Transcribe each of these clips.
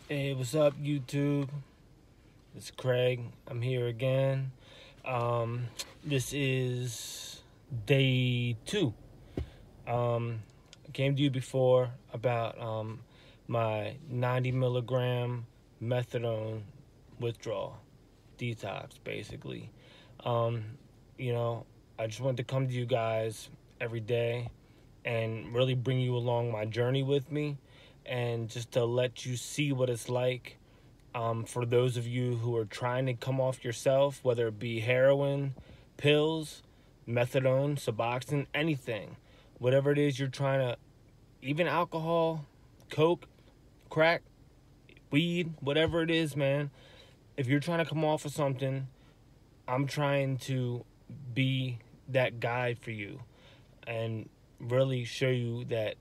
Hey, what's up, YouTube? It's Craig. I'm here again. Um, this is day 2. I came to you before about my 90 milligram methadone withdrawal, detox, basically. Um, you know, I just wanted to come to you guys every day and really bring you along my journey with me and just to let you see what it's like for those of you who are trying to come off yourself, whether it be heroin, pills, methadone, Suboxone, anything, whatever it is you're trying to, even alcohol, coke, crack, weed, whatever it is, man. If you're trying to come off of something, I'm trying to be that guide for you and really show you that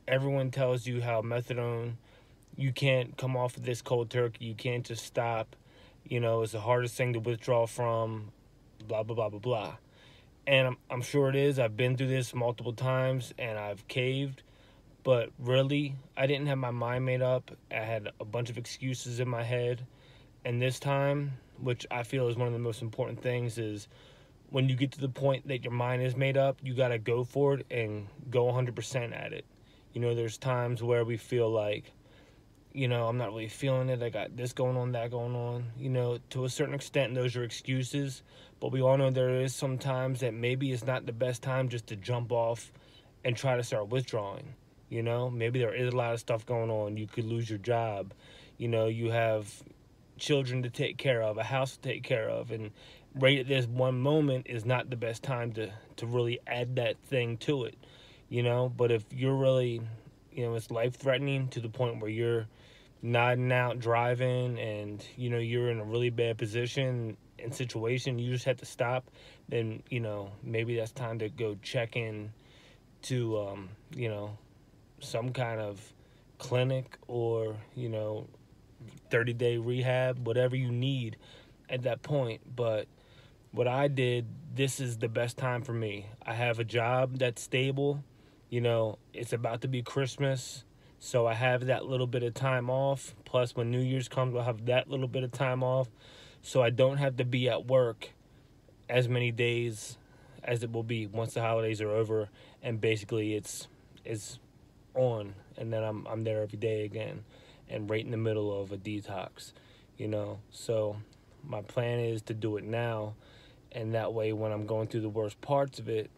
everyone tells you how methadone, you can't come off of this cold turkey, you can't just stop, it's the hardest thing to withdraw from, blah blah blah blah blah. And I'm sure it is. I've been through this multiple times and I've caved, but really I didn't have my mind made up. I had a bunch of excuses in my head, and this time, which I feel is one of the most important things, is when you get to the point that your mind is made up, you got to go for it and go 100% at it. There's times where we feel like, I'm not really feeling it. I got this going on, that going on. To a certain extent, those are excuses. But we all know there is some times that maybe it's not the best time just to jump off and try to start withdrawing. Maybe there is a lot of stuff going on. You could lose your job. You have children to take care of, a house to take care of. And right at this one moment is not the best time to really add that thing to it. But if you're really, it's life threatening to the point where you're nodding out driving and you're in a really bad position and situation, you just have to stop, then maybe that's time to go check in to some kind of clinic or 30-day rehab, whatever you need at that point. But what I did, this is the best time for me. I have a job that's stable. It's about to be Christmas, so I have that little bit of time off. Plus, when New Year's comes, I'll have that little bit of time off. So I don't have to be at work as many days as it will be once the holidays are over. And basically, it's on. And then I'm there every day again and right in the middle of a detox. So my plan is to do it now. And that way, when I'm going through the worst parts of it,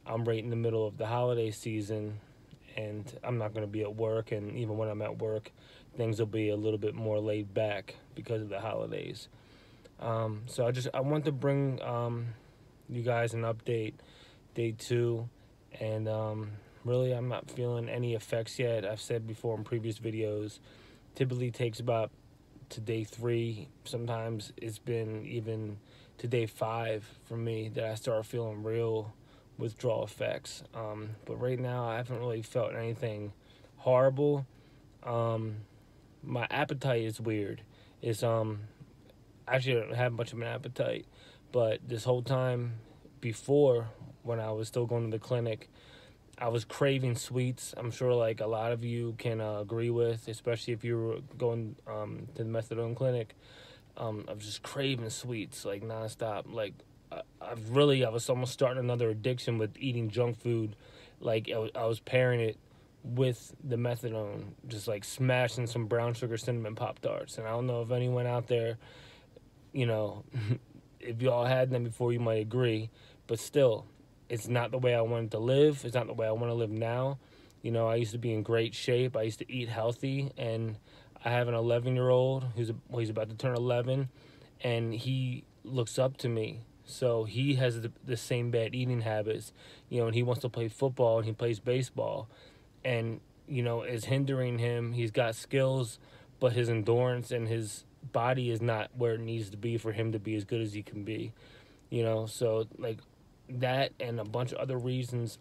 I'm right in the middle of the holiday season and I'm not going to be at work. And even when I'm at work, things will be a little bit more laid back because of the holidays. So I want to bring you guys an update, day 2. And really, I'm not feeling any effects yet. I've said before in previous videos, typically takes about to day 3. Sometimes it's been even to day 5 for me that I start feeling real withdrawal effects. But right now, I haven't really felt anything horrible. My appetite is weird. It's actually I don't have much of an appetite, but this whole time before, when I was still going to the clinic, I was craving sweets. I'm sure like a lot of you can agree with, especially if you were going to the methadone clinic. I was just craving sweets like nonstop. Like I was almost starting another addiction with eating junk food. Like I was pairing it with the methadone, just like smashing some brown sugar cinnamon Pop Tarts. And I don't know if anyone out there, you know, if y'all had them before, you might agree. But still, it's not the way I wanted to live. It's not the way I want to live now. I used to be in great shape. I used to eat healthy, and I have an 11-year-old he's about to turn 11, and he looks up to me. So he has the same bad eating habits, and he wants to play football and he plays baseball, and is hindering him. He's got skills, but his endurance and his body is not where it needs to be for him to be as good as he can be. So like that and a bunch of other reasons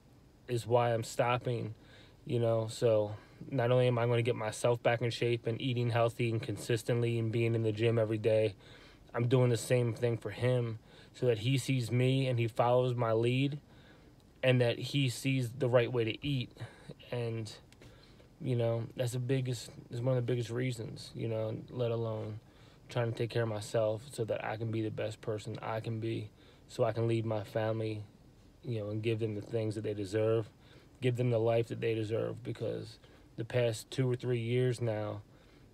is why I'm stopping. So not only am I going to get myself back in shape and eating healthy and consistently and being in the gym every day, I'm doing the same thing for him so that he sees me and he follows my lead, and that he sees the right way to eat. And That's one of the biggest reasons, let alone trying to take care of myself so that I can be the best person I can be, so I can lead my family, and give them the things that they deserve, give them the life that they deserve. Because the past 2 or 3 years now,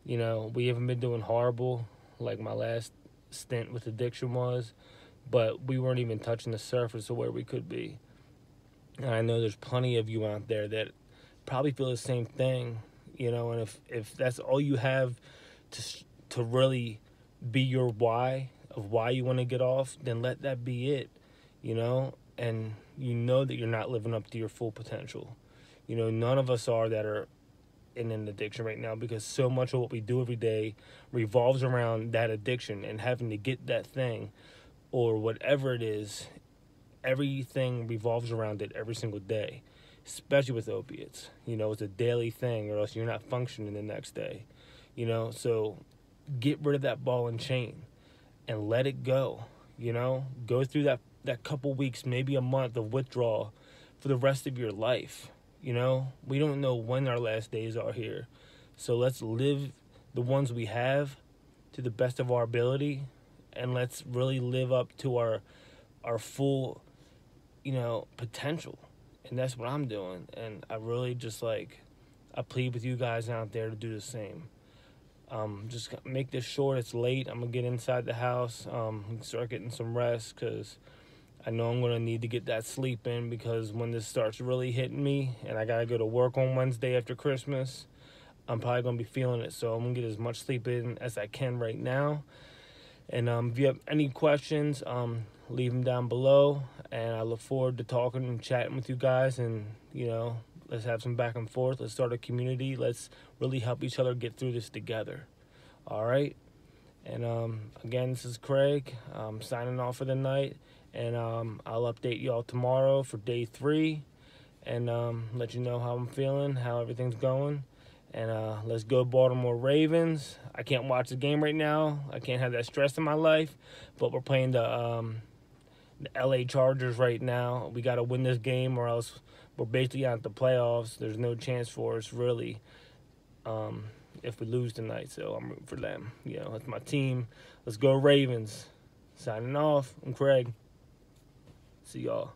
we haven't been doing horrible like my last stint with addiction was, but we weren't even touching the surface of where we could be. And I know there's plenty of you out there that probably feel the same thing, and if that's all you have to really be your why of why you want to get off, then let that be it, and that you're not living up to your full potential. None of us are that are in an addiction right now, because so much of what we do every day revolves around that addiction and having to get that thing or whatever it is. Everything revolves around it every single day, especially with opiates. It's a daily thing, or else you're not functioning the next day. So get rid of that ball and chain and let it go. Go through that couple weeks, maybe a month of withdrawal for the rest of your life. We don't know when our last days are here. So let's live the ones we have to the best of our ability, and let's really live up to our full, potential. And that's what I'm doing. And I really just I plead with you guys out there to do the same. Just make this short. It's late. I'm going to get inside the house, start getting some rest, because I know I'm going to need to get that sleep in, because when this starts really hitting me and I got to go to work on Wednesday after Christmas, I'm probably going to be feeling it. So I'm going to get as much sleep in as I can right now. And if you have any questions, leave them down below. And I look forward to talking and chatting with you guys. And, let's have some back and forth. Let's start a community. Let's really help each other get through this together. All right? And again, this is Craig. Signing off for the night. And I'll update y'all tomorrow for day 3. And let you know how I'm feeling, how everything's going. And let's go Baltimore Ravens. I can't watch the game right now. I can't have that stress in my life. But we're playing the LA Chargers right now. We got to win this game, or else we're basically out the playoffs. There's no chance for us, really, if we lose tonight. So I'm rooting for them. That's my team. Let's go Ravens. Signing off. I'm Craig. See y'all.